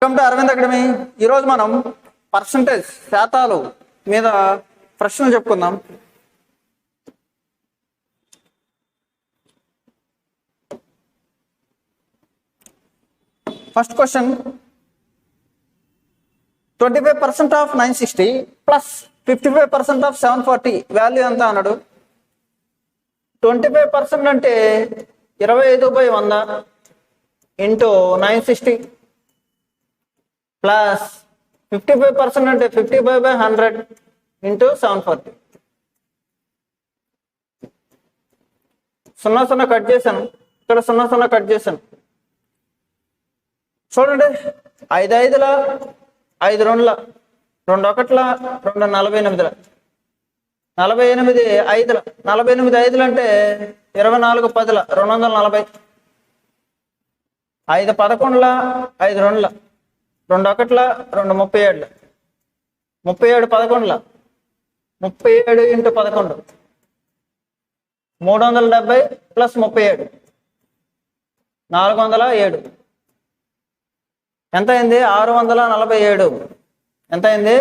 Welcome to Arvind academy. ఈరోజు మనం percentage శాతాలు మీద ప్రశ్నలు చెప్పుకుందాం. First question, 25% of 960 plus 55% of 740 value ఎంత అన్నాడు. 25% అంటే 25/100 ఇంటూ 960 ప్లస్ 55% అంటే 55/100 ఇంటూ 740. 0 కట్ చేశాను, ఇక్కడ 0 కట్ చేశాను. చూడండి, 5 5ల 5 2ల 2 1ల 2 48ల 48 5ల 48 5లు అంటే 24 10ల 240. 5 11ల 5 2ల 2 1ల 2 37 37 11ల 37 ఇంటూ 11 370 ప్లస్ 37 407 ఎంత అయింది? 647. ఎంత అయింది?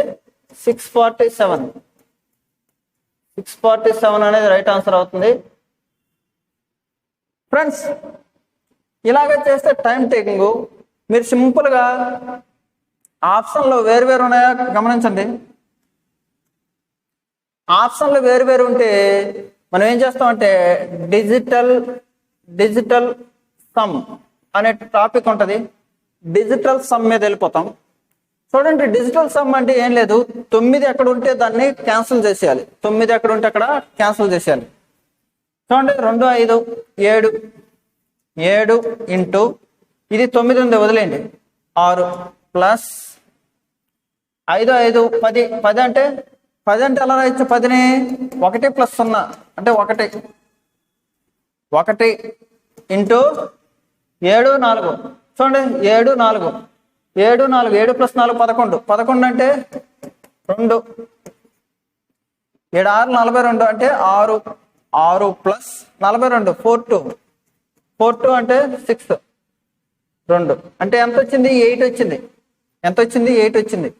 647. 647 అనేది రైట్ ఆన్సర్ అవుతుంది. ఫ్రెండ్స్, ఇలాగే చేస్తే టైం టేకింగ్. మీరు సింపుల్గా ఆప్షన్లు వేరు ఉన్నాయా గమనించండి. ఆప్షన్లు వేరు ఉంటే మనం ఏం చేస్తామంటే డిజిటల్ సమ్ అనే టాపిక్ ఉంటుంది. డిజిటల్ సమ్ మీద వెళ్ళిపోతాం. చూడండి, డిజిటల్ సమ్ అంటే ఏం లేదు, 9 ఎక్కడ ఉంటే దాన్ని క్యాన్సిల్ చేసేయాలి. 9 ఎక్కడ ఉంటే అక్కడ క్యాన్సిల్ చేసేయాలి. చూడండి, 2 5 7 7 ఇంటూ ఇది 9 ఉంది, వదిలేయండి, 6 ప్లస్ 5 5 10 10 అంటే 10 అంటే ఎలా రాయొచ్చు? 10ని 1 ప్లస్ 0 అంటే 1 ఇంటూ 7 4. చూడండి, 7 4 7 4 7 ప్లస్ 4 11 11 అంటే 2 7 6 42 అంటే 6 6 ప్లస్ 42 4 2 అంటే 6 2 అంటే ఎంత వచ్చింది? 8 వచ్చింది. ఎంత వచ్చింది? 8 వచ్చింది.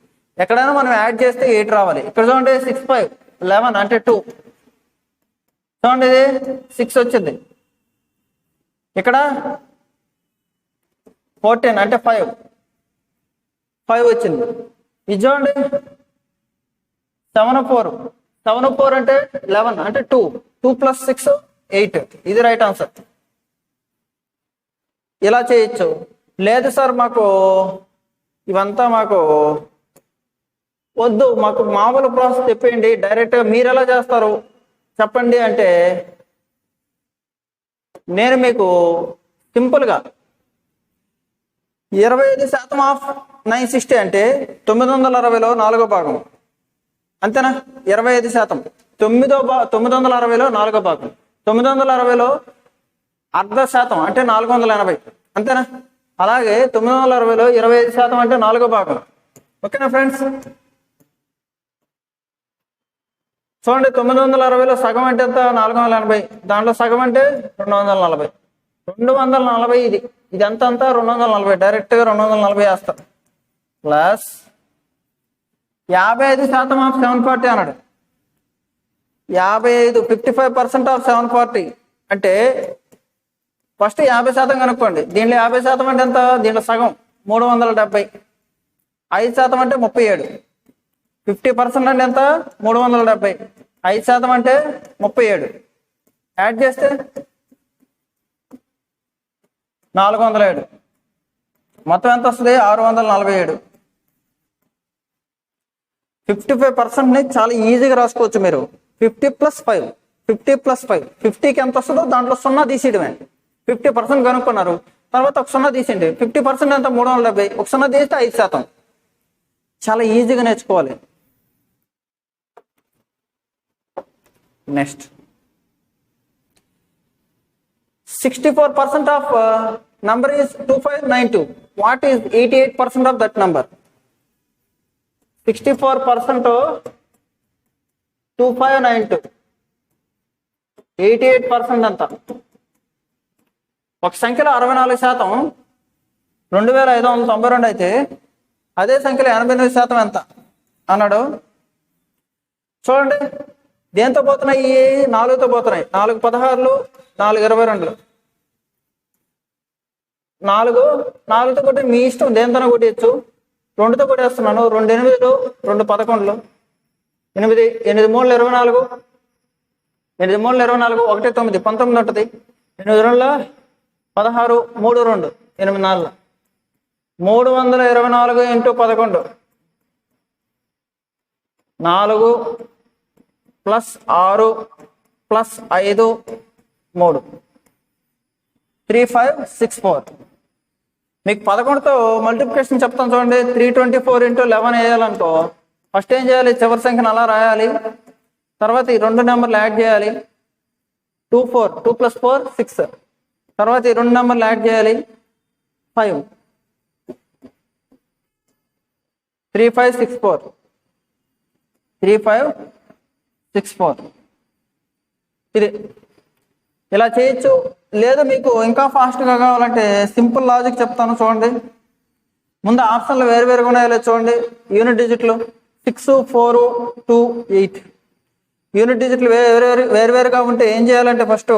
ఎక్కడైనా మనం యాడ్ చేస్తే 8 రావాలి. ఇక్కడ చూడండి, 6 5 11 అంటే 2. చూడండి, ఇది 6 వచ్చింది. ఇక్కడ 14 అంటే 5 వచ్చింది. ఇది చూడండి, 7 4 అంటే 11 అంటే 2 ప్లస్ 6 8. ఇది రైట్ ఆన్సర్. ఇలా చేయొచ్చు. లేదు సార్, మాకు ఇవంతా మాకు వద్దు, మాకు మామూలు ప్రాసెస్ చెప్పేయండి, డైరెక్ట్గా మీరు ఎలా చేస్తారు చెప్పండి అంటే నేను మీకు సింపుల్గా 25% ఆఫ్ 960 అంటే 960లో 4వ భాగం. అంతేనా? 25% 960లో 4వ భాగం. 960లో అర్ధ శాతం అంటే 480. అంతేనా? అలాగే 960లో 25% అంటే 4వ భాగం. ఓకేనా ఫ్రెండ్స్? చూడండి, 960లో సగం అంటే ఎంత? 480. దాంట్లో సగం అంటే 240. 240 ఇది ఎంత? 240. డైరెక్ట్గా 240 వేస్తాం. ప్లస్ 55% ఆఫ్ 740 అన్నాడు. 55 55% ఆఫ్ 740 అంటే ఫస్ట్ 50% కనుక్కోండి. దీంట్లో 50% అంటే ఎంత? దీంట్లో సగం 370. 5% అంటే 37. 50% అంటే ఎంత? 370. 5% అంటే 37. యాడ్ చేస్తే 407. మొత్తం ఎంత వస్తుంది? 647. 55%ని చాలా ఈజీగా రాసుకోవచ్చు మీరు. 50 ప్లస్ 5 50 ప్లస్ 5 50కి ఎంత వస్తుందో దాంట్లో 0 తీసేయడమే. 50% కనుక్కున్నారు, తర్వాత ఒక 0 తీసేయండి. 50% ఎంత? 370. ఒక 0 తీస్తే 5%. చాలా ఈజీగా నేర్చుకోవాలి. Next, 64% of number is 2592. What is 88% of that number? 64% 2592. 88% అంత. ఒక సంఖ్యలో 64% 2592 అయితే అదే సంఖ్యలో 88% ఎంత అన్నాడు. చూడండి దేంతో పోతున్నాయి, 4తో పోతున్నాయి. 4 16లు, 4 22లు, 4తో కొట్టి మీ ఇష్టం దేంతోనో కొట్టేయచ్చు. 2తో కొట్టేస్తున్నాను. 2 8లు, 2 11లు, 8 8 3 24, 8 3 24, 1 9 19 ఉంటుంది. 8 2 16, 3 2 8 4 324 ఇంటూ 11, 4 ప్లస్ 6 ప్లస్ 5 3 3564. మీకు 11తో మల్టిప్లికేషన్ చెప్తాను చూడండి. 324 ఇంటూ 11 వేయాలనుకో ఫస్ట్ ఏం చేయాలి, చివరి సంఖ్యను అలా రాయాలి. తర్వాత ఈ 2 నెంబర్లు యాడ్ చేయాలి. 2 4, 2 + 4 6. తర్వాత ఈ 2 నెంబర్లు యాడ్ చేయాలి. 5 3564, 3564. ఇది ఇలా చేయొచ్చు. లేదా మీకు ఇంకా ఫాస్ట్గా కావాలంటే సింపుల్ లాజిక్ చెప్తాను చూడండి. ముందు ఆప్షన్లు వేరువేరుగా ఉన్నాయో చూడండి. యూనిట్ డిజిట్లు 6 4 2 8. యూనిట్ డిజిట్లు వేరువేరుగా ఉంటే ఏం చేయాలంటే ఫస్ట్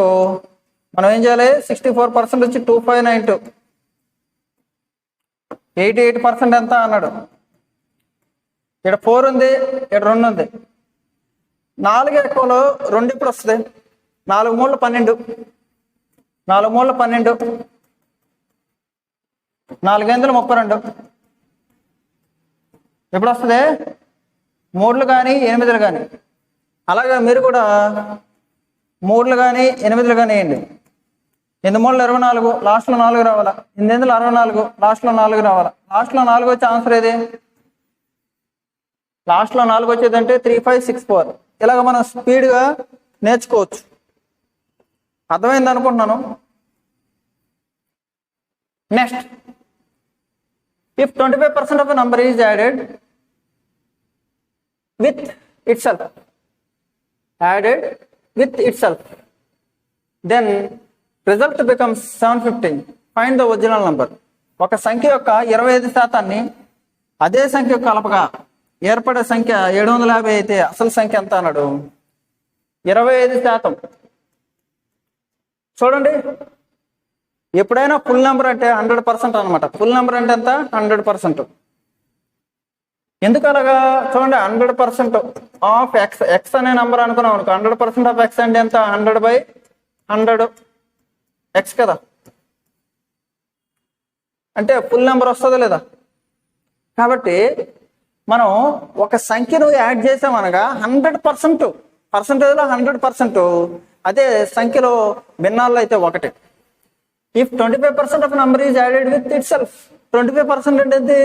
మనం ఏం చేయాలి, 64% వచ్చి 2592, 88% ఎంత అన్నాడు. ఇక్కడ 4 ఉంది, ఇక్కడ 2 ఉంది. 4 ఎక్కువలో 2 ఇప్పుడు వస్తుంది. 4 3 12, 4 3 12, 4 8 32. ఎప్పుడు వస్తుంది, 3లు కానీ 8లు కానీ. అలాగే మీరు కూడా 3లు కానీ 8లు కానీ వేయండి. 8 3 24, లాస్ట్లో 4 రావాలా. 8 64, లాస్ట్లో 4 రావాలా. లాస్ట్లో 4 వచ్చే ఆన్సర్ ఏది, లాస్ట్లో 4 వచ్చేదంటే 3564. ఇలాగ మనం స్పీడ్గా నేర్చుకోవచ్చు. అర్థమైంది అనుకుంటున్నాను. Next, if 25% of a number is added with itself, then result becomes 750. Find the original number. ఒక సంఖ్య యొక్క 25% అదే సంఖ్య యొక్క కలపగా ఏర్పడే సంఖ్య 750 అయితే అసలు సంఖ్య ఎంత అన్నాడు. 25%. చూడండి, ఎప్పుడైనా ఫుల్ నెంబర్ అంటే 100% అనమాట. ఫుల్ నెంబర్ అంటే ఎంత, 100%. ఎందుకు అలాగా చూడండి, 100% ఆఫ్ ఎక్స్. ఎక్స్ అనే నెంబర్ అనుకున్నాం అనుకో, 100% ఆఫ్ ఎక్స్ అంటే ఎంత, 100/100 ఎక్స్ కదా. అంటే ఫుల్ నెంబర్ వస్తుందా లేదా. కాబట్టి మనం ఒక సంఖ్యను యాడ్ చేసామనగా 100%, పర్సంటేజ్లో 100%. అదే సంఖ్యలో భిన్నాల్లో అయితే 1. If 25% of number is added with it self. 25% అంటే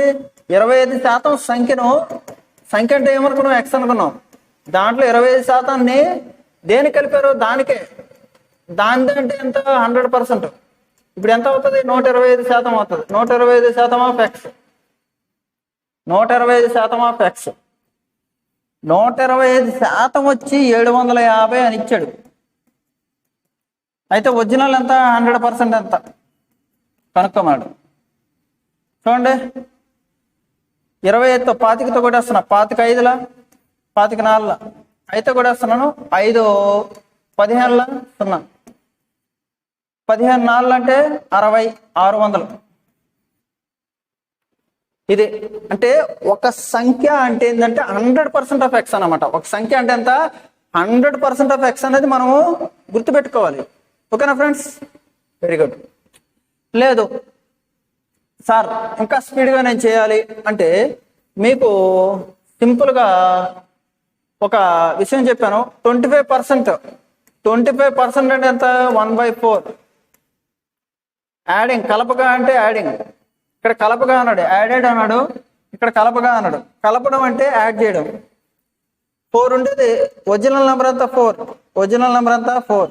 25% సంఖ్య అంటే ఏమనుకున్నాం, ఎక్స్ అనుకున్నాం. దాంట్లో 25%ని దేని కలిపారు, దానికే. దాని అంటే ఎంత, 100%. ఇప్పుడు ఎంత అవుతుంది, 125% అవుతుంది. 125% ఆఫ్ ఎక్స్, 125% ఆఫ్ ఎక్స్. 125% వచ్చి 750 అని ఇచ్చాడు. అయితే ఒరిజినల్ ఎంత, 100% ఎంత కనుక్కోమాడు. చూడండి, 25తో 25తో కొట్టేస్తున్నా. 25 5ల 25 4ల అయితే కొట్టేస్తున్నాను. 5 15ల 0, 15 4 అంటే 60 600. ఇది అంటే ఒక సంఖ్య అంటే ఏంటంటే 100% ఆఫ్ ఎక్స్ అనమాట. ఒక సంఖ్య అంటే ఎంత, 100% ఆఫ్ ఎక్స్ అనేది మనము గుర్తుపెట్టుకోవాలి. ఓకేనా ఫ్రెండ్స్, వెరీ గుడ్. లేదు సార్ ఇంకా స్పీడ్గా నేను చేయాలి అంటే మీకు సింపుల్గా ఒక విషయం చెప్పాను. 25% అంటే ఎంత, 1/4. యాడింగ్, కలపగా అంటే యాడింగ్. ఇక్కడ కలపగా అన్నాడు, యాడెడ్ అన్నాడు. ఇక్కడ కలపగా అన్నాడు. కలపడం అంటే యాడ్ చేయడం. 4 ఉండేది. ఒరిజినల్ నెంబర్ అంతా 4. ఒరిజినల్ నెంబర్ అంతా 4.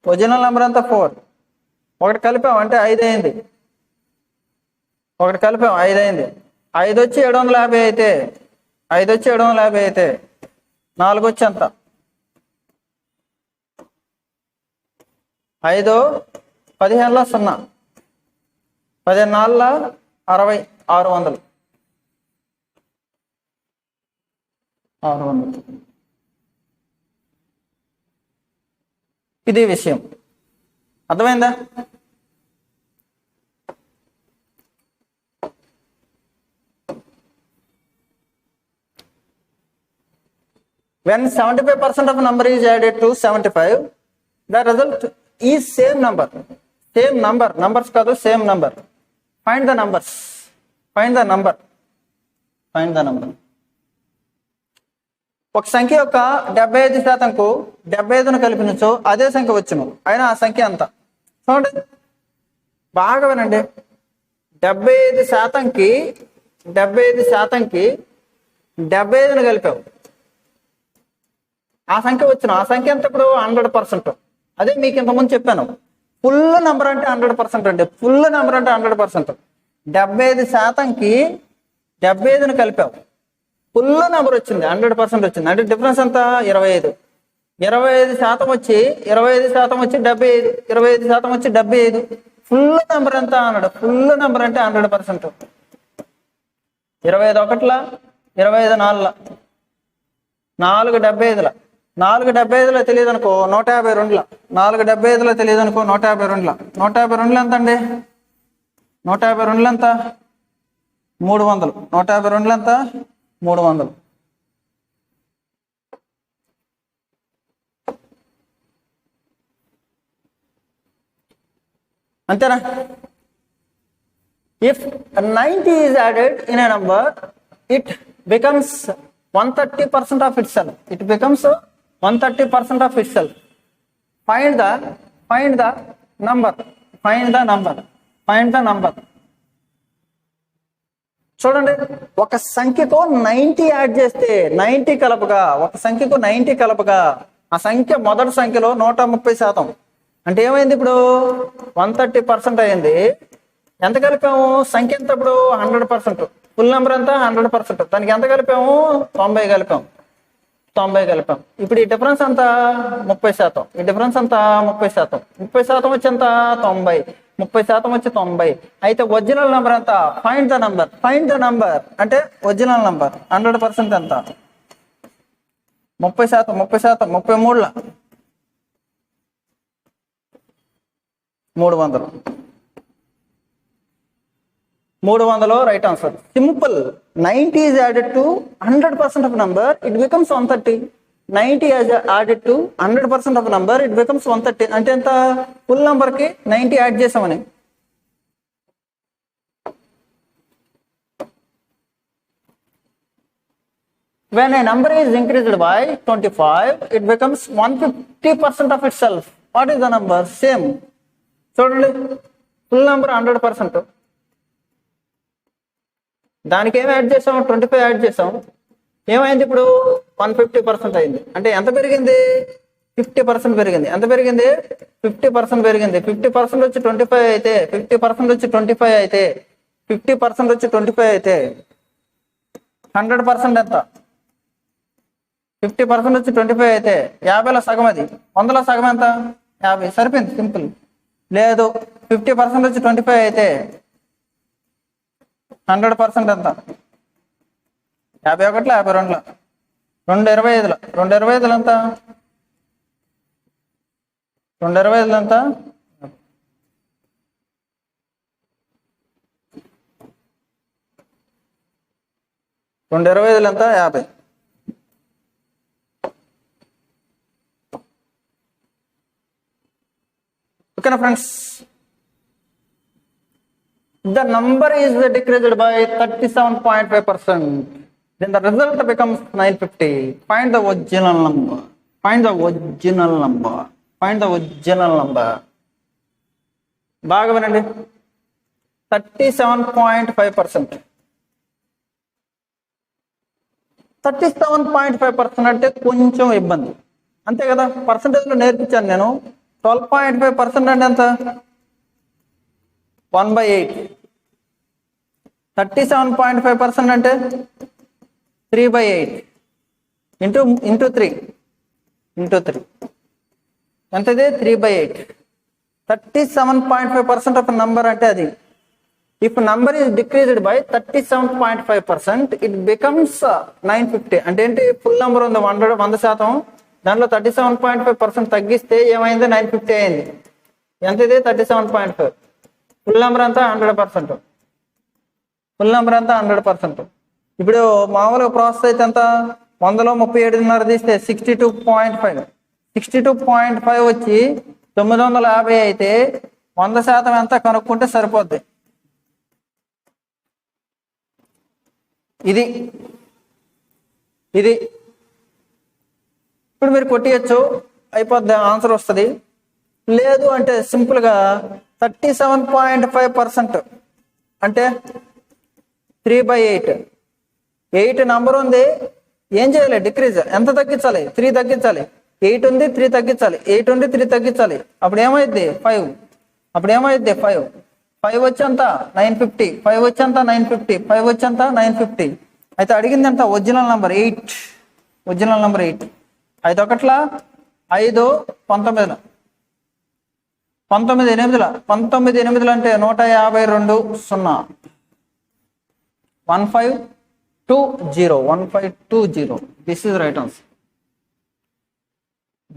ఒరిజినల్ నెంబర్ అంతా 4. ఒకటి కలిపాం అంటే 5 అయింది. ఒకటి కలిపాం 5 అయింది. 5 వచ్చి 750 అయితే, 5 వచ్చి 750 అయితే 4 వచ్చి ఎంత, 5 15ల 0, 14 60 600 ఇది విషయం. అర్థమైందా? When 75% of number is added to 75, the result is same number. Same number. Numbers కాదు, same number. Find the numbers. Find the number. Find the number. ఒక సంఖ్య యొక్క 75%కు 75ను కలిపినచో అదే సంఖ్య వచ్చును. అయినా ఆ సంఖ్య ఎంత? చూడండి, బాగా వినండి. 75%కి 75ను కలిపావు, ఆ సంఖ్య వచ్చిన ఆ సంఖ్య ఎంత? ఇప్పుడు 100%. అదే మీకు ఇంతకుముందు చెప్పాను, ఫుల్ నెంబర్ అంటే 100% అండి. ఫుల్ నెంబర్ అంటే 100%. 75%కి 75ను కలిపావు, ఫుల్ నెంబర్ వచ్చింది, 100% వచ్చింది. అంటే డిఫరెన్స్ ఎంత? 25. 25% వచ్చి 75% వచ్చి 75, 25% వచ్చి 75. ఫుల్ నెంబర్ ఎంత అన్నాడు? ఫుల్ నెంబర్ అంటే 100%. 25 ఒకట్ల, 25 4, 4 75ల, 4 75లో తెలియదు అనుకో 152ల, 4 75లో తెలియదు అనుకో 152ల. 152 ఎంత అండి? 152 ఎంత? 300. 152 ఎంత? 300. అంతేనా? If 90 is added in a number, it becomes 130% of itself. It becomes 130% of itself. Find the number. Find the number. Find the number. చూడండి, ఒక సంఖ్యకు 90 యాడ్ చేస్తే 90 కలపగా, ఒక సంఖ్యకు 90 కలపగా ఆ సంఖ్య మొదటి సంఖ్యలో 130%. అంటే ఏమైంది? ఇప్పుడు 130% అయింది. ఎంత కలిపాము? సంఖ్య ఎంత ఇప్పుడు? 100%. ఫుల్ నెంబర్ ఎంత? 100%. దానికి ఎంత కలిపాము? 90 కలిపాము. 90 కలిపాం. ఇప్పుడు ఈ డిఫరెన్స్ ఎంత? 30%. ఈ డిఫరెన్స్ ఎంత? 30%. 30% వచ్చి ఎంత? 90. 30% వచ్చి 90. అయితే ఒరిజినల్ నెంబర్ ఎంత? Find the number. Find the number అంటే ఒరిజినల్ నంబర్. 100% ఎంత? 30%. 30%. 33ల 300. 300 right answer. Simple. 90 is added to 100% of number, it becomes 130. 90 is added to 100% of number, it becomes 130. అంటే ఎంత? ఫుల్ నంబర్ కి 90 యాడ్ చేసామని. When a number is increased by 25, it becomes 150% of itself. What is the number? Same. చూడండి, full number 100%. దానికి ఏమి add చేసాం? 25 add చేసాం. ఏమైంది? ఇప్పుడు 150% అయింది. అంటే ఎంత పెరిగింది? 50% పెరిగింది. ఎంత పెరిగింది? 50% పెరిగింది. 50% వచ్చి 25 అయితే, 50% వచ్చి 25 అయితే, 50% వచ్చి 25 అయితే 100% ఎంత? 50% వచ్చి 25 అయితే 50లో సగం. అది 100లో సగం ఎంత? 50. సరిపోయింది, సింపుల్. లేదు, 50% వచ్చి 25 అయితే 100% ఎంత? 51, 52, 225. 225 ఎంత? 225 ఎంత? 225 ఎంత? 50. ఓకేనా friends? The number is decreased by 37.5%. Then the result becomes 950. Find the original number. Find the original number. Find the original number. బాగా వినండి. 37.5%. 37.5% అంటే కొంచెం ఇబ్బంది, అంతే కదా? పర్సంటేజ్లో నేర్పించాను నేను. 12.5% అంటే ఎంత? 1/8. 37.5% అంటే 3/8 ఇంటూ 3 ఎంతది? 3/8. 37.5% ఆఫ్ నంబర్ అంటే అది if number is decreased by 37.5%, it becomes 950. అంటే ఏంటి, ఫుల్ నెంబర్ ఉంది 100%, దాంట్లో 37.5% తగ్గిస్తే ఏమైంది, 950 అయింది. ఎంత ఇది, 37.5. ఫుల్ నెంబర్ అంతా 100%. ఫుల్ నెంబర్ అంతా 100%. ఇప్పుడు మామూలుగా ప్రాసెస్ అయితే ఎంత, 100లో 37.5 తీస్తే 62.5. 62.5 వచ్చి 950 అయితే 100% ఎంత కనుక్కుంటే సరిపోద్ది. ఇది ఇప్పుడు మీరు కొట్టియచ్చు, అయిపోద్ది, ఆన్సర్ వస్తుంది. లేదు అంటే సింపుల్గా 37.5% అంటే 3/8. 8 నంబర్ ఉంది, ఏం చేయాలి, డిక్రీజ్. ఎంత తగ్గించాలి, 3 తగ్గించాలి. 8 ఉంది, 3 తగ్గించాలి. 8 ఉంది, 3 తగ్గించాలి. అప్పుడు ఏమైద్ది, 5. అప్పుడు ఏమైద్ది, 5. 5 వచ్చేంత 950. 5 వచ్చేంత 950. 5 వచ్చేంత 950. అయితే అడిగింది ఎంత, ఒరిజినల్ నెంబర్ 8. Original number 8. 5 ఒకట్లా 5 19. 19 8 19 8 అంటే 152 0. 1520. 1520. This is right answer.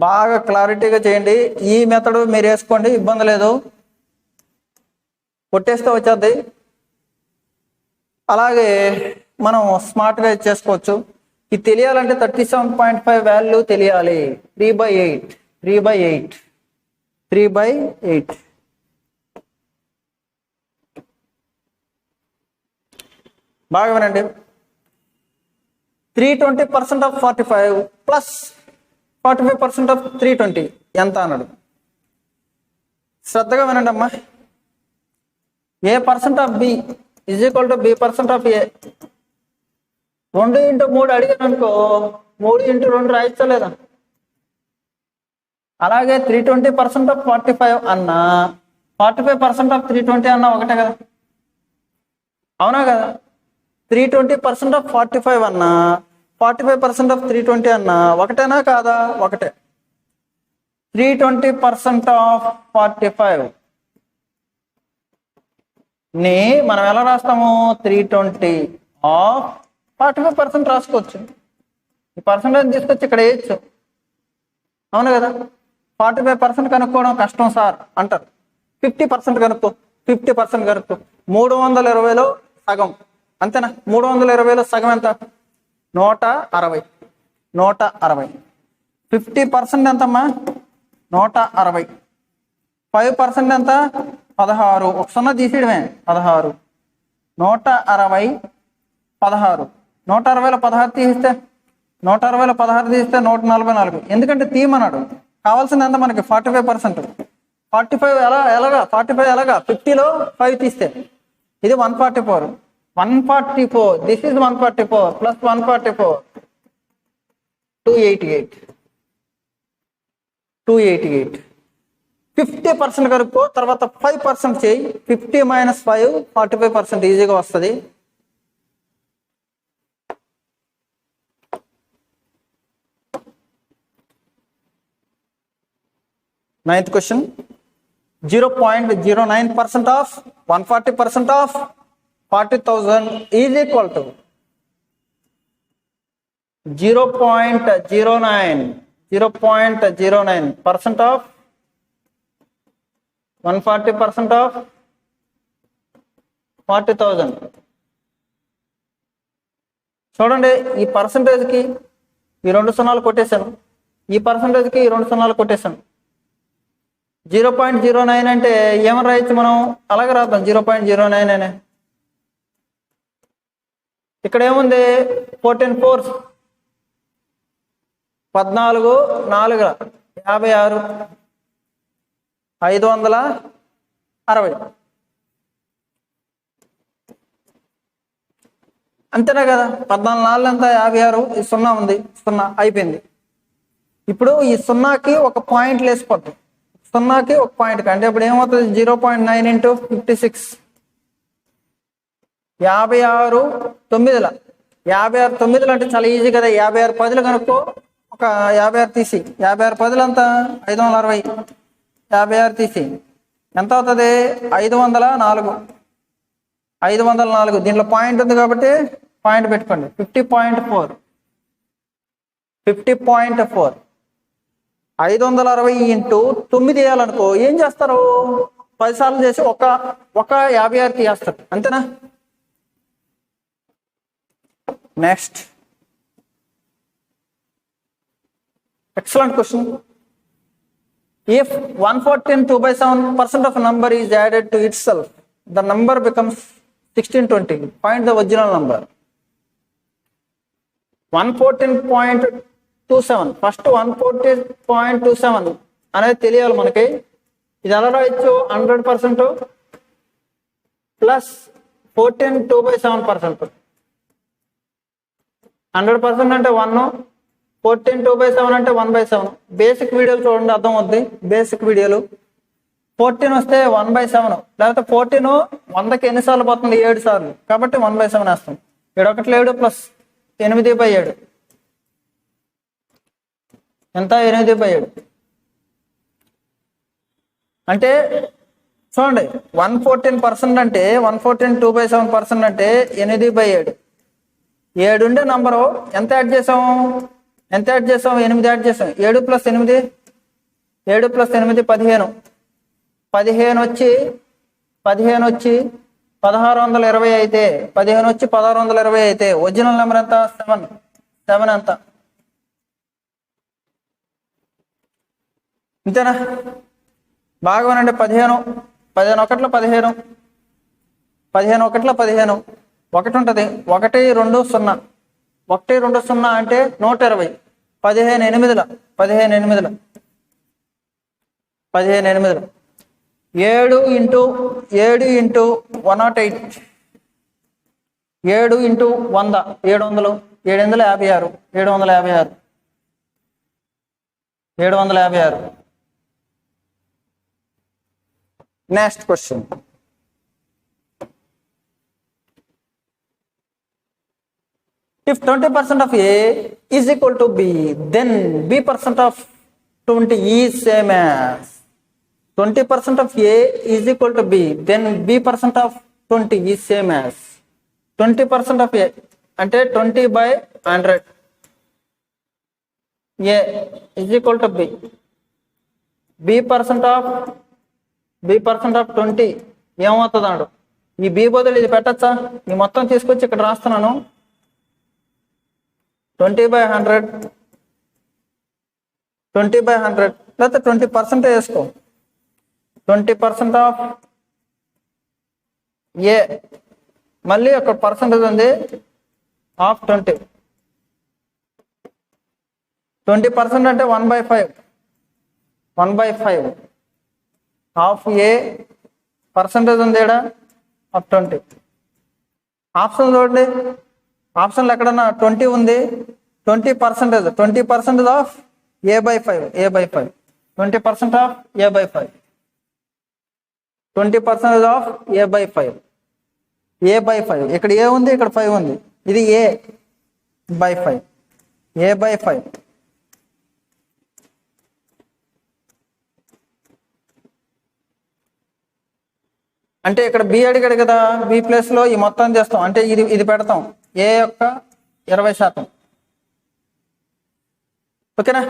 బాగా క్లారిటీగా చేయండి. ఈ మెథడ్ మీరు వేసుకోండి, ఇబ్బంది లేదు, కొట్టేస్తే వచ్చేద్ది. అలాగే మనం స్మార్ట్గా చేసుకోవచ్చు. ఇది తెలియాలంటే 37.5 వాల్యూ తెలియాలి. 3/8. 3/8. 3/8. బాగా వినండి. 320% ఆఫ్ 45 ప్లస్ 45% ఆఫ్ 320 ఎంత అన్నాడు. శ్రద్ధగా వినండి అమ్మా. A% of B is equal to B% of A. 2x3 అడిగాను అనుకో, 3x2 రాయించలేదా. అలాగే 320% ఆఫ్ 45 అన్నా, 45% ఆఫ్ 320 అన్నా ఒకటే కదా, అవునా కదా. 320% ఆఫ్ 45 అన్నా, 45% ఆఫ్ 320 అన్నా ఒకటేనా కాదా, ఒకటే. 320% ఆఫ్ 45 ని మనం ఎలా రాస్తాము, 320 ఆఫ్ 45% రాసుకోవచ్చు. ఈ పర్సెంటేజ్ తీసుకొచ్చి ఇక్కడ వేయచ్చు, అవును కదా. 45% కనుక్కోవడం కష్టం సార్ అంటారు. 50% కనుక్కో, 50% కనుక్కో. 320లో సగం అంతేనా. 320లో సగం ఎంత, 160. 160. 50% ఎంతమ్మా, 160. 5% ఎంత, 16. ఒక 0 తీసేయడమే, 16. 160 16. 160లో 16 తీస్తే 160లో 16 తీస్తే 144. ఎందుకంటే తీయమన్నాడు. కావాల్సింది ఎంత మనకి, 45%. 45 ఎలాగా 45 ఎలాగా, 50లో 5 తీస్తే ఇది 144. 144. This is 144 plus 144 288. 288. 50% కనుక్కో, తర్వాత 5% చేయి. 50 - 5 45% ఈజీగా వస్తుంది. Ninth question. 0.09% of 140% of 40,000 is equal to 0.09% of 140% of 40,000. చూడండి, ఈ పర్సంటేజ్కి ఈ 2 0 కొట్టేశాను, ఈ పర్సంటేజ్కి ఈ 2 0 కొట్టేశాను. 0.09 అంటే ఏమని రాయొచ్చు మనం, అలాగే రాద్దాం 0.09 అనే. ఇక్కడ ఏముంది, 14 4 14 4 56 560 అంతేనా కదా. 14 4 ఎంత, 56. ఈ 0 ఉంది, 0 అయిపోయింది. ఇప్పుడు ఈ 0కి ఒక పాయింట్ లేసిపోతుంది, 0కి ఒక పాయింట్ అంటే ఇప్పుడు ఏమవుతుంది, 0.9 × 56 56 9. 56 9 అంటే చాలా ఈజీ కదా. 56 10 కనుక్కో, ఒక 56 తీసి 56 10 అంతా 560. 56 తీసి ఎంత అవుతుంది, 504. 504 దీంట్లో పాయింట్ ఉంది కాబట్టి పాయింట్ పెట్టుకోండి. 50.4 560 ఇంటూ 9 వేయాలనుకో ఏం చేస్తారు? 10 సార్లు చేసి ఒక 56 తీయేస్తారు, అంతేనా? Next excellent question. If 114 2/7% of a number is added to itself, the number becomes 1620. Find the original number. 114.27. First 114.27 అనేది తెలియాలి మనకి. ఇది ఎలా రాయొచ్చు? 100% ప్లస్ 14 2/7%. 100% అంటే 1, 14 2/7 అంటే 1/7. బేసిక్ వీడియోలు చూడండి, అర్థం అవుద్ది. బేసిక్ వీడియోలు 14 వస్తే 1/7, లేకపోతే 14 100కి ఎన్నిసార్లు పోతుంది? 7 సార్లు, కాబట్టి 1/7 వేస్తాం. 7 1 7 ప్లస్ 8/7 ఎంత? 8/7. అంటే చూడండి, 114% అంటే 114 2/7% అంటే 8/7. 7 ఉండే నంబరు ఎంత యాడ్ చేసాం? 8 యాడ్ చేసాం. 7 ప్లస్ 8 15. 15 వచ్చి 1620 అయితే 15 వచ్చి 1620 అయితే ఒరిజినల్ నెంబర్ ఎంత? 7 ఎంత? ఇంతేనా? బాగా వినండి. 15 1 15 15 1 15 ఒకటి ఉంటుంది. 1 2 0 1 2 0 అంటే 120. 15 8 7 into 108 7 into 100 756. Next question. If 20% of A is equal to B, then B% of 20 is same as. 20% of A is equal to B, then B% of 20 is same as. 20% of A అంటే 20/100. A is equal to B. B% of 20 ఏమవుతుంది అన్నాడు. ఈ B బదులు ఇది పెట్టచ్చా? ఈ మొత్తం తీసుకొచ్చి ఇక్కడ రాస్తున్నాను. 20/100 లేకపోతే 20% వేసుకో. 20% ఆఫ్ ఏ, మళ్ళీ ఒక పర్సంటేజ్ ఉంది ఆఫ్ 20. 20% అంటే 1/5 ఆఫ్ ఏ, పర్సంటేజ్ ఉంది ఇక్కడ ఆఫ్ 20. ఆప్షన్ చూడండి, ఆప్షన్లు ఎక్కడన్నా 20 ఉంది. 20% of A/5. 20% of A/5. 20% of A/5. ఇక్కడ ఏ ఉంది, ఇక్కడ 5 ఉంది. ఇది A/5. అంటే ఇక్కడ బి అడిగాడు కదా, బి ప్లేస్ లో ఈ మొత్తం చేస్తాం. అంటే ఇది పెడతాం, ఏ యొక్క 20%. ఓకేనా?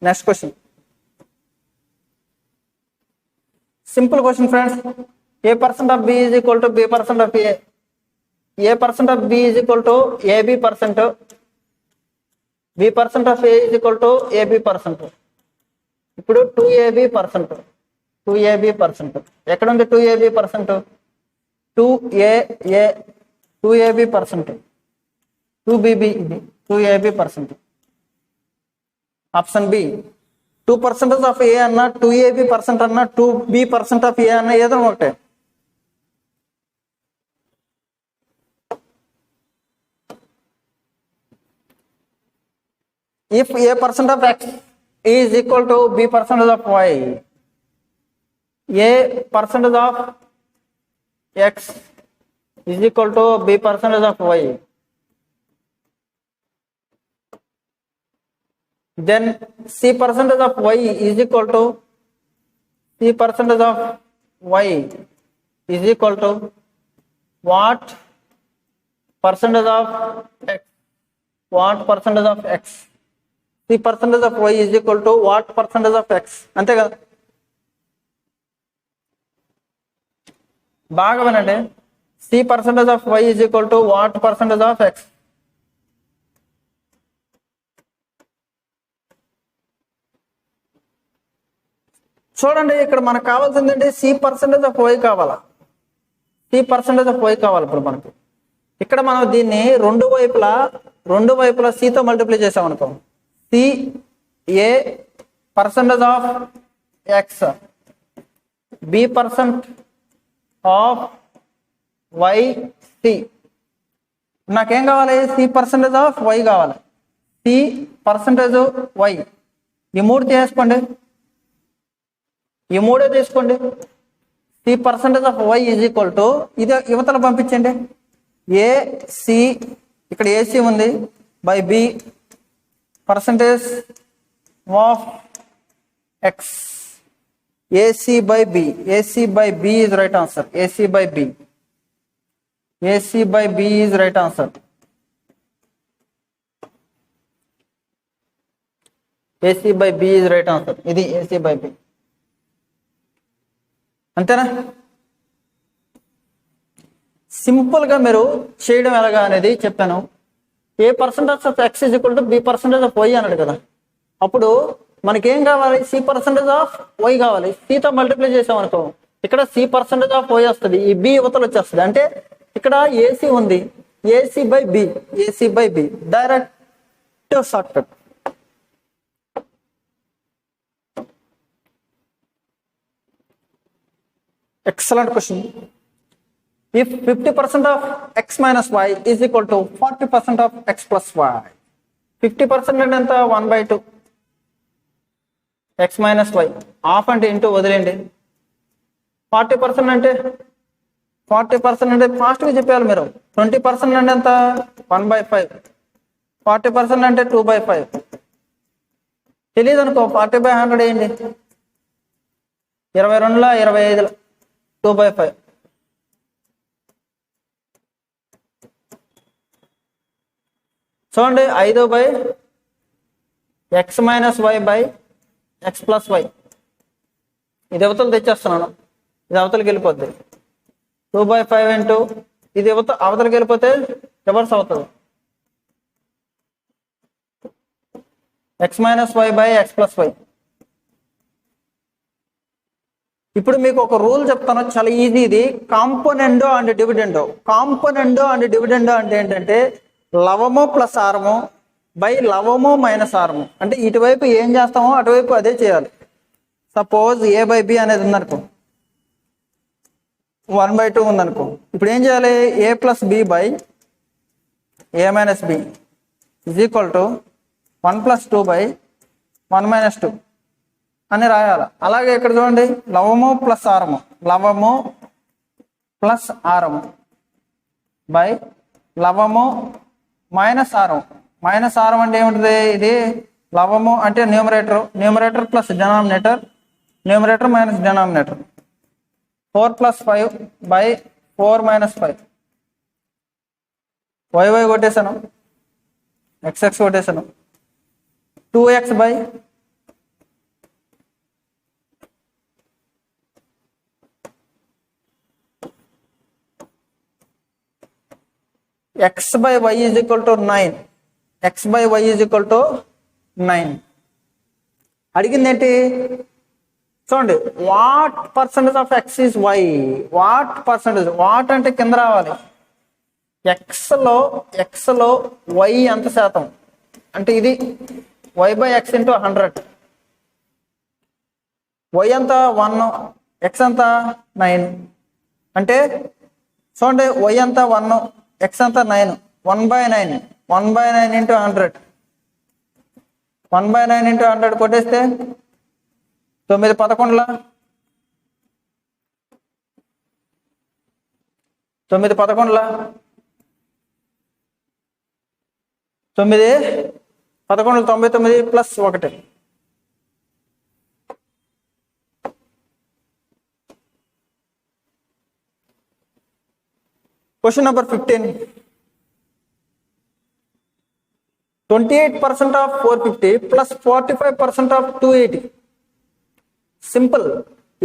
Next question. Simple question friends. A% of B is equal to B% of A. A% of B is equal to AB%. B% of A is equal to AB%. ఇప్పుడు 2AB%. ఎక్కడ ఉంది 2AB%? 2AB%. 2BB ఇది 2AB%. Option B. 2% of ఏ అన్న, 2AB% అన్న, 2B% of ఏ అన్న ఏదో ఒకటే. If A% of X is equal to B% of Y, A% of X is equal to B% of Y, then C% of Y is equal to C% of Y is equal to what percentage of X, what percentage of X, C percentage of Y is equal to what percentage of X. అంతే కదా? బాగా వినండి, C percentage of Y is equal to what percentage of X. చూడండి, ఇక్కడ మనకు కావాల్సింది ఏంటి? C percentage of Y కావాలా, సి పర్సంటేజ్ ఆఫ్ వై కావాలి. ఇప్పుడు మనకు ఇక్కడ మనం దీన్ని రెండు వైపులా సితో మల్టిప్లై చేసామనుకో, C A percentage of X, B percent of Y C. నాకేం కావాలి? సి పర్సంటేజ్ ఆఫ్ వై కావాలి, సి పర్సంటేజ్ వై. ఈ మూడు చేసుకోండి, ఈ మూడే తీసుకోండి. C percentage of Y is equal to ఇది యువతల పంపించండి, ఏసి, ఇక్కడ ఏసీ ఉంది, by B percentage of X. AC by B, AC by B is right answer, AC by B, AC by B is right answer. AC by B is right answer. ఇది AC by B. అంతేనా? Simple గా మీరు చేయడం ఎలాగా అనేది చెప్పాను. A percentage of X is equal to B percentage of Y అన్నాడు కదా. అప్పుడు మనకేం కావాలి? సి పర్సంటేజ్ ఆఫ్ వై కావాలి. సితో మల్టిప్లై చేసాం అనుకో, ఇక్కడ సి పర్సంటేజ్ ఆఫ్ వై వస్తుంది, ఈ బి యువతలు వచ్చేస్తుంది. అంటే ఇక్కడ ఏసీ ఉంది, AC by B, AC by B, direct short cut. Excellent question. If 50% of x minus y is equal to 40% of x plus y, 50% అంటే ఎంత? 1/2 x minus y. హాఫ్ అంటే ఇంటూ వదిలేండి. 40% అంటే 40% అంటే ఫాస్ట్గా చెప్పాలి మీరు. 20% అంటే ఎంత? 1/5. 40% అంటే 2/5. తెలియదు అనుకో, 40/100 ఏంటి? 22 25 2/5. చూడండి, 5/x minus Y by X plus Y. ఇది అవతలు తెచ్చేస్తున్నాను, ఇది అవతలకి వెళ్ళిపోద్ది. 2/5 ఇంటూ ఇది అవతలకి వెళ్ళిపోతే రివర్స్ అవుతుంది. X minus Y by X plus Y. ఇప్పుడు మీకు ఒక రూల్ చెప్తాను, చాలా ఈజీ. ఇది కాంపోనెండో అండ్ డివిడెండో. కాంపోనెండో అండ్ డివిడెండో అంటే ఏంటంటే లవము ప్లస్ హారము బై లవము మైనస్ హారము. అంటే ఇటువైపు ఏం చేస్తామో అటువైపు అదే చేయాలి. సపోజ్ ఏ బై బి అనేది ఉందనుకో, 1/2 ఉందనుకో, ఇప్పుడు ఏం చేయాలి? A plus B by A minus B is equal to 1 + 2 బై 1 - 2 అని రాయాలి. అలాగే ఇక్కడ చూడండి, లవము ప్లస్ హారము, లవము ప్లస్ హారము బై లవము మైనస్ హారం. మైనస్ హారం అంటే ఏముంటుంది? ఇది లవము అంటే numerator, numerator plus denominator, numerator minus denominator. 4 + 5 by 4 - 5. Y కొట్టేశాను, ఎక్స్ కొట్టేశాను. 2x by x by y is equal to 9. x by y is equal to 9. అడిగింది ఏంటి? చూడండి, what percentage of X is Y. What percentage, what అంటే కింద రావాలి. ఎక్స్లో why ఎంత శాతం అంటే ఇది y by X into 100. Y ఎంత? 1, ఎక్స్ ఎంత? 9. అంటే చూడండి, వై ఎంత? 1, ఎక్స్ అంతా 9. 1/9, 1/9 ఇంటూ 100, 1/9 ఇంటూ 100 కొట్టేస్తే 9 11 9 11 9 11 99 plus 1. Question number 15. 28% of 450 plus 45% of 280. Simple.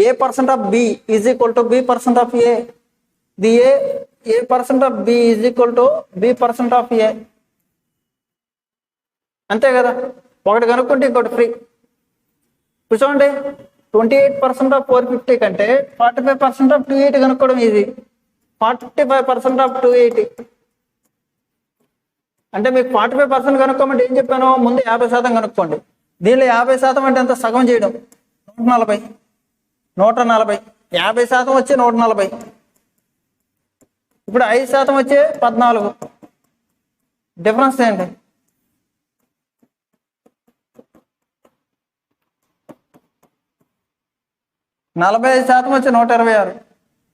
A percent of B is equal to B percent of A. The A percent of B is equal to B percent of A. అంతే కదా, ఒకటి కనుక్కుంటే ఇంకోటి free. ఇప్పుడు చూడండి, 28% of 450 కంటే 45% of 280 కనుక్కోవడం easy. 45% of 280 అంటే మీకు 45% కనుక్కోమంటే ఏం చెప్పాను, ముందు 50% కనుక్కోండి. దీనిలో 50% అంటే ఎంత, సగం చేయడం, 140. 50% వచ్చి 140. ఇప్పుడు 5% వచ్చి 14. డిఫరెన్స్ ఏంటి? నలభై 5% వచ్చి 126.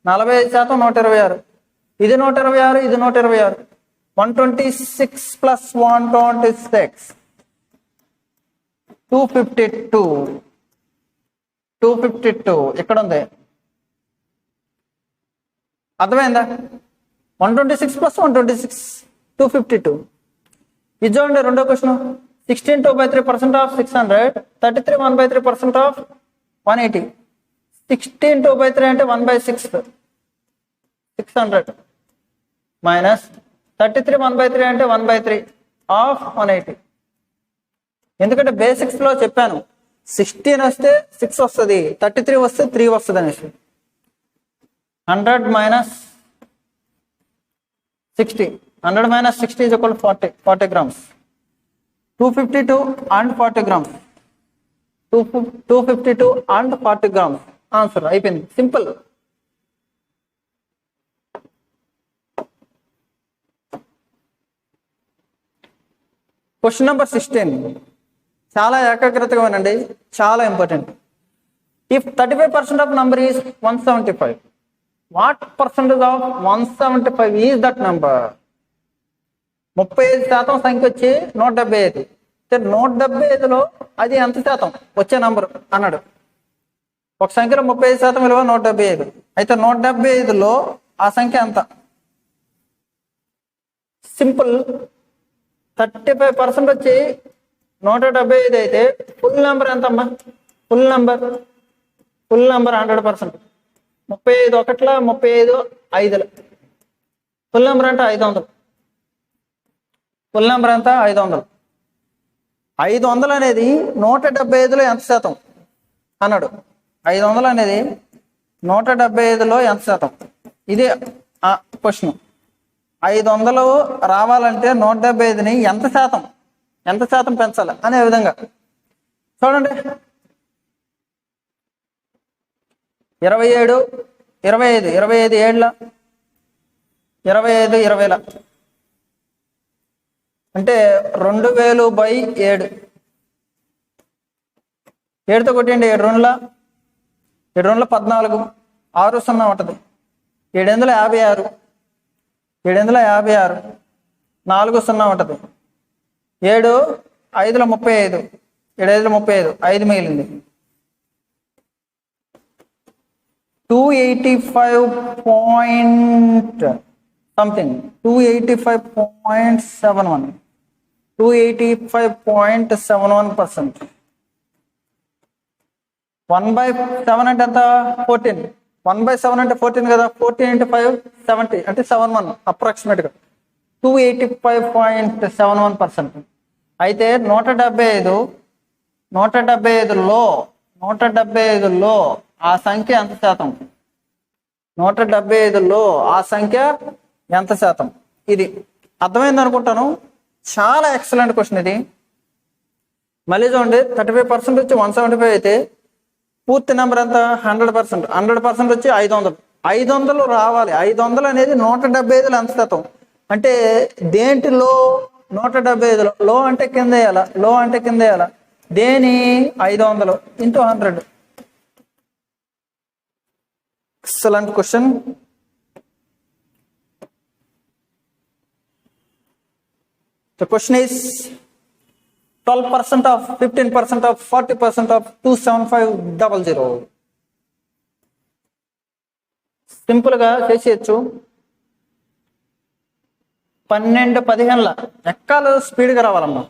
45% 126. ఇది 126, ఇది 126. 126 plus 126 252. 252 ఇక్కడ ఉంది, అర్థమైందా? 126 plus 126 252. ఇది చూడండి రెండో క్వశ్చన్. 16 2/3% of 600, 33 1/3% of 180. 16 2/3 అంటే 1/6 600 మైనస్ 33 1/3 అంటే 1/3 ఆఫ్ 180. ఎందుకంటే బేసిక్స్ లో చెప్పాను, 16 వస్తే 6 వస్తుంది, 33 వస్తే 3 వస్తుంది అనేసి. 100 minus 60, 100 minus 60 is equal to 40 grams. 252 and 40 grams. 252 and 40 grams. Answer అయిపోయింది, సింపుల్. క్వశ్చన్ నెంబర్ 16 చాలా ఏకాగ్రతగా వినండి, చాలా important. If 35% of number is 175, what percentage of 175 is that number? 35% సంఖ్య వచ్చి 175. 175లో అది ఎంత శాతం వచ్చే నంబర్ అన్నాడు. ఒక సంఖ్యలో 35% విలువ 175. అయితే 175లో ఆ సంఖ్య ఎంత? సింపుల్. 35% వచ్చి 175 అయితే ఫుల్ నెంబర్ ఎంత అమ్మా? Full number 100%. 35 ఒకట్ల 35 5ల ఫుల్ నెంబర్ అంటే 500. ఫుల్ నెంబర్ ఎంత? 500. 500 అనేది 175లో ఎంత శాతం అన్నాడు. 500 అనేది 175లో ఎంత శాతం? ఇదే క్వశ్చన్. 500 రావాలంటే 175ని ఎంత శాతం పెంచాలి అనే విధంగా చూడండి. 27 25 25 7ల 25 20ల అంటే 2000/7. 7తో కొట్టండి, 7 2ల 14, 6 0 ఉంటుంది. 756, 756, 4 0 ఉంటుంది. 7 5ల 35, 7 5ల 35, 5 మిగిలింది. 285 పాయింట్ సంథింగ్, 285.71, 285.71%. 1/7 అంటే ఎంత? 14. 1/7 అంటే 14 కదా. 14 × 5 70 అంటే 71 అప్రాక్సిమేట్గా 285.71%. అయితే 175లో ఆ సంఖ్య ఎంత శాతం? 175లో ఆ సంఖ్య ఎంత శాతం? ఇది అర్థమైంది అనుకుంటాను. చాలా ఎక్సలెంట్ క్వశ్చన్ ఇది. మళ్ళీ చూడండి, 35% వచ్చి 175 అయితే పూర్తి నెంబర్ ఎంత? 100%. 100% వచ్చి 500. 500 రావాలి. 500 అనేది 175లో ఎంత శాతం అంటే దేంటిలో? 175లో. లో అంటే కింద వేయాల. దేని? 500 × 100. Excellent question. The question is 12% of 15% of 40% of 27500. Simple గా చేసేయచ్చు. 12 15 ఎక్కాలు స్పీడ్గా రావాలమ్మా.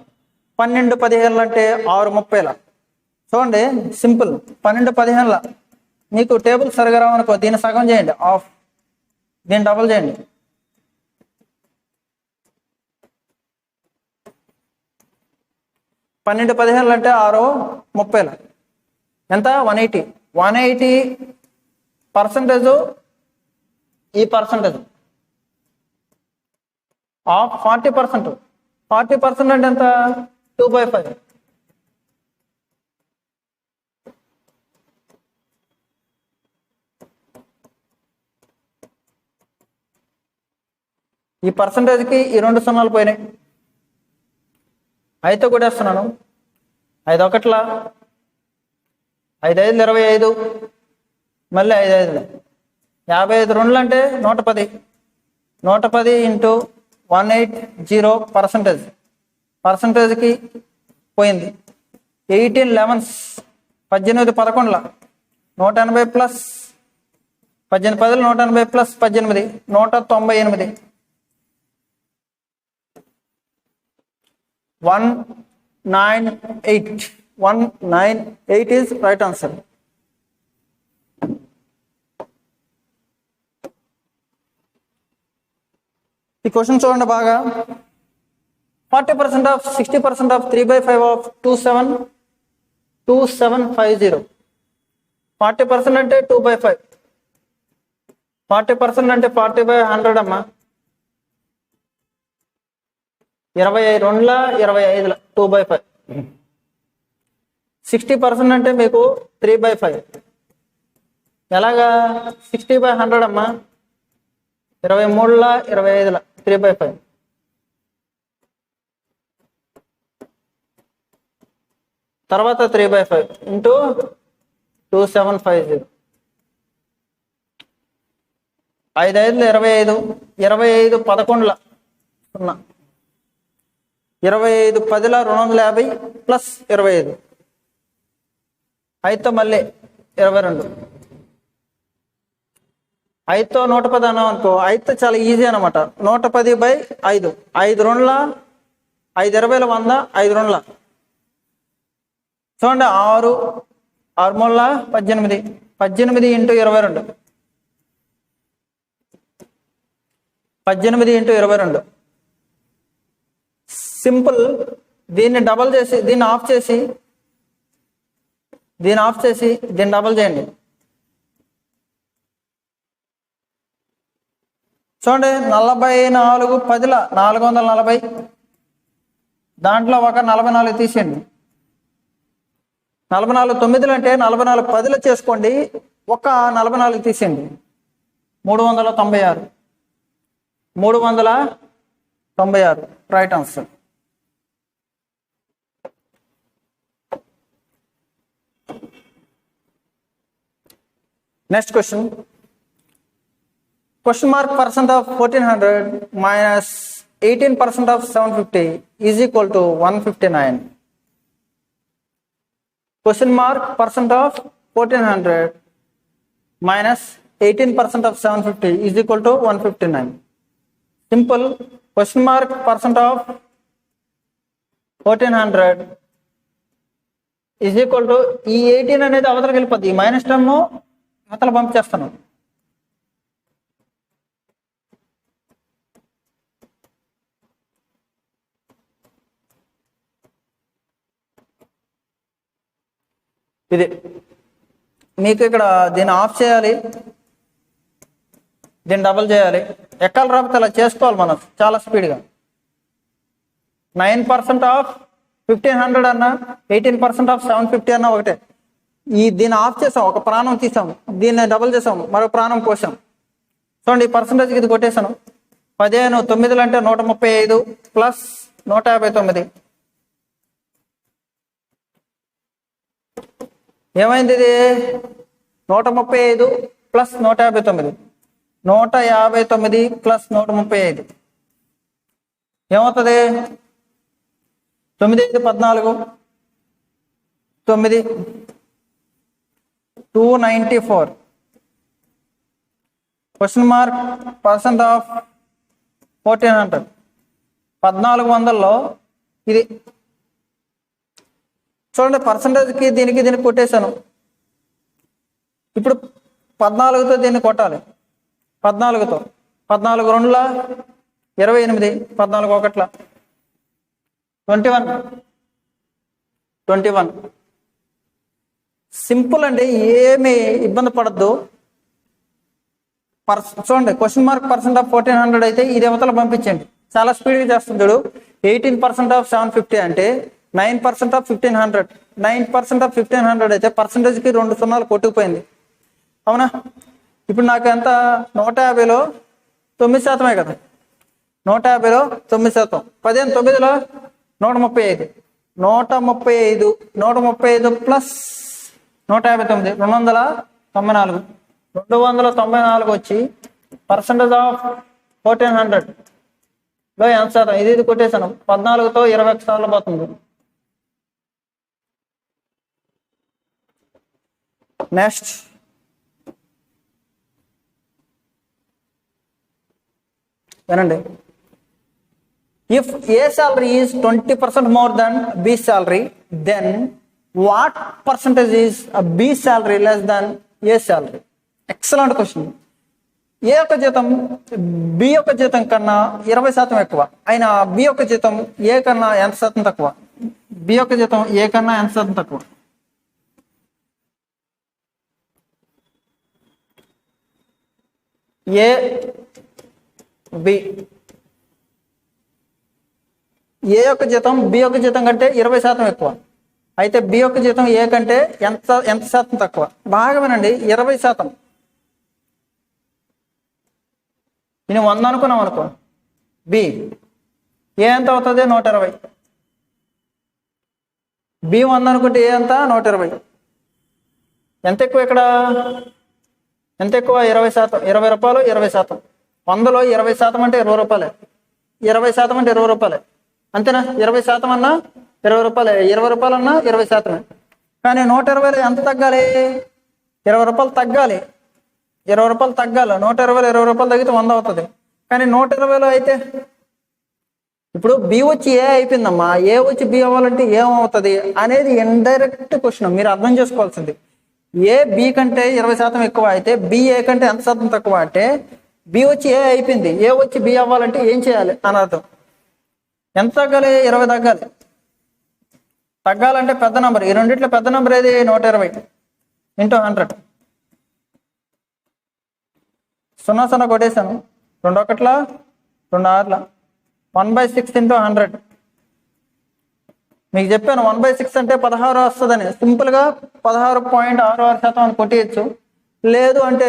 12 15 అంటే 6:30. చూడండి సింపుల్. 12 15 మీకు టేబుల్ సరిగా రావనుకో దీన్ని సగం చేయండి, ఆఫ్. దీన్ని డబుల్ చేయండి. 12 15 అంటే 6:30 ఎంత? 180. 180% ఈ పర్సంటేజ్ ఆఫ్ 40%. 40% అంటే ఎంత? 2/5. ఈ పర్సంటేజ్కి ఈ 2 సున్నాలు పోయినాయి. 5తో కూడా వేస్తున్నాను. 5 ఒకట్లా 5 5 25, మళ్ళీ 5 5 55 2 అంటే 110. 110 ఇంటూ 180%. పర్సంటేజ్కి పోయింది. 18 11 18 11 180 plus 18 10 180 plus 18 198. 198 is right answer. ఈ క్వశ్చన్ చూడండి బాగా. 40% ఆఫ్ 60% ఆఫ్ 3/5 ఆఫ్ 2750. 40% అంటే 2/5. 40% అంటే 40/100 అమ్మా. 22 25 2/5. 60% అంటే మీకు 3/5. ఎలాగా? 60/100 అమ్మా. 23 25 3/5. తర్వాత 3/5 ఇంటూ 2750. 5 5 25 25 11 0. 25 10 250 ప్లస్ 25. 5తో మళ్ళీ 22. 5తో 110 అన్నాం అనుకో. 5తో చాలా ఈజీ అనమాట. 110/5. 5 2 5 20 100 5 2. చూడండి 6 6 3 18. 18 ఇంటూ 22. 18 ఇంటూ 22. సింపుల్. దీన్ని డబల్ చేసి దీన్ని ఆఫ్ చేసి దీన్ని డబల్ చేయండి. చూడండి 44 10 440. దాంట్లో ఒక 44 తీసేయండి. 44 9 అంటే 44 10 చేసుకోండి. ఒక 44 తీసేయండి. 396. 396 right answer. Next question. Question mark percent of 1400 minus 18% of 750 is equal to 159. Question mark percent of 1400 minus 18% of 750 is equal to 159. Simple. Question mark percent of 1400 is equal to ఈ 18 అనేది అవతలకి వెళ్ళిపోద్ది. ఈ మైనస్ టర్మ్ అవతల పంపించేస్తాను. ఇది మీకు ఇక్కడ దీన్ని ఆఫ్ చేయాలి, దీన్ని డబుల్ చేయాలి. ఎక్కాలి రాకపోతే అలా చేసుకోవాలి మనం చాలా స్పీడ్గా. 9% ఆఫ్ 1500 అన్నా 18% ఆఫ్ 750 అన్నా ఒకటే. దీన్ని ఆఫ్ చేసాం, ఒక ప్రాణం తీసాం, దీన్ని డబుల్ చేసాం, మరో ప్రాణం పోసాం. చూడండి ఈ పర్సంటేజ్కి ఇది కొట్టేశాను. 15 9 అంటే 135 ప్లస్ 159. ఏమైంది? ఇది 135 ప్లస్ 159. 159 ప్లస్ 135 ఏమవుతుంది? 9 5 14 9 294. క్వశ్చన్ మార్క్ పర్సెంట్ ఆఫ్ 1400 1400లో ఇది చూడండి, పర్సంటేజ్కి దీనికి కొట్టేశాను. ఇప్పుడు 14తో దీన్ని కొట్టాలి. 14తో 14 2ల 28, 14 1ల 21. సింపుల్ అండి, ఏమి ఇబ్బంది పడద్దు. చూడండి, క్వశ్చన్ మార్క్ % ఆఫ్ 1400 అయితే ఇది అవతల పంపించండి. చాలా స్పీడ్గా చేస్తుంది చూడు. 18% ఆఫ్ 750 అంటే 9% ఆఫ్ 1500. 9% ఆఫ్ 1500 అయితే పర్సంటేజ్కి 2 సున్నాలు కొట్టుకుపోయింది, అవునా? ఇప్పుడు నాకు ఎంత? 150లో 9% కదా. 150లో 9%. 15 9లో 135. 135 ప్లస్ 159 294. 294 వచ్చి పర్సంటేజ్ ఆఫ్ 1400లో ఎంత శాతం? ఇది కొట్టేశాను. 14తో 21 సార్లు పోతుంది. నెక్స్ట్ వినండి. If A salary is 20% more than B salary, then what percentage is a B salary less than A salary? Excellent question. A యొక్క జీతం బి యొక్క జీతం కన్నా 20% ఎక్కువ అయినా బి యొక్క జీతం ఏ కన్నా ఎంత శాతం తక్కువ? బి యొక్క జీతం ఏ కన్నా ఎంత శాతం తక్కువ? A B. ఏ యొక్క జీతం బి యొక్క జీతం కంటే 20% ఎక్కువ అయితే బి యొక్క జీతం ఏ కంటే ఎంత శాతం తక్కువ? బాగా వినండి, 20%. నేను 100 అనుకున్నాం అనుకో, బి ఏ ఎంత అవుతుంది? 120. బి 100 అనుకుంటే ఏ ఎంత? 120. ఎంత ఎక్కువ ఇక్కడ? ఎంత ఎక్కువ? 20%. 20 రూపాయలు 20%. 100లో 20% అంటే 20 రూపాయలే. 20% అంటే 20 రూపాయలే, అంతేనా? 20% అన్నా 20 రూపాయలే. 20 రూపాయలు అన్నా 20%. కానీ 120లో ఎంత తగ్గాలి? 20 రూపాయలు తగ్గాలి. 20 రూపాయలు తగ్గాలి. 120లో 20 రూపాయలు తగ్గితే 100 అవుతుంది. కానీ 120లో అయితే ఇప్పుడు బి వచ్చి ఏ అయిపోయిందమ్మా, ఏ వచ్చి బి అవ్వాలంటే ఏమవుతుంది అనేది ఇండైరెక్ట్ క్వశ్చన్. మీరు అర్థం చేసుకోవాల్సింది. ఏ బి కంటే 20% ఎక్కువ అయితే బి ఏ కంటే ఎంత శాతం తక్కువ అంటే బి వచ్చి ఏ అయిపోయింది, ఏ వచ్చి బి అవ్వాలంటే ఏం చేయాలి అని అర్థం. ఎంత తగ్గాలి? 20 తగ్గాలి. తగ్గాలంటే పెద్ద నెంబర్. ఈ రెండిట్లో పెద్ద నెంబర్ ఏది? 120 ఇంటూ 100. 0 కొట్టేశాను. 2 1ల 2 6ల 1/6 ఇంటూ 100. మీకు చెప్పాను 1/6 అంటే 16 వస్తుందని. సింపుల్గా 16.66% అని కొట్టేయచ్చు. లేదు అంటే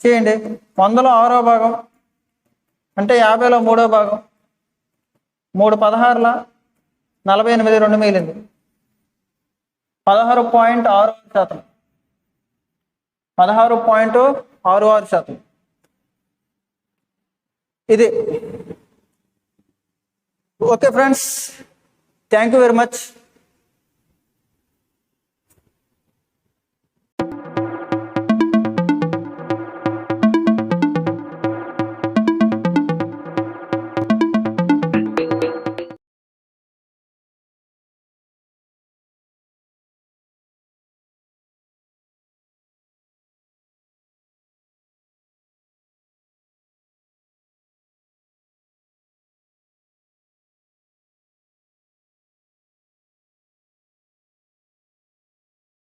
చేయండి, 100లో 6వ భాగం అంటే 50లో 3వ భాగం. 3 16ల 48, 2 మిగిలింది. 16.66%. 16.66%. ఇది okay friends, thank you very much.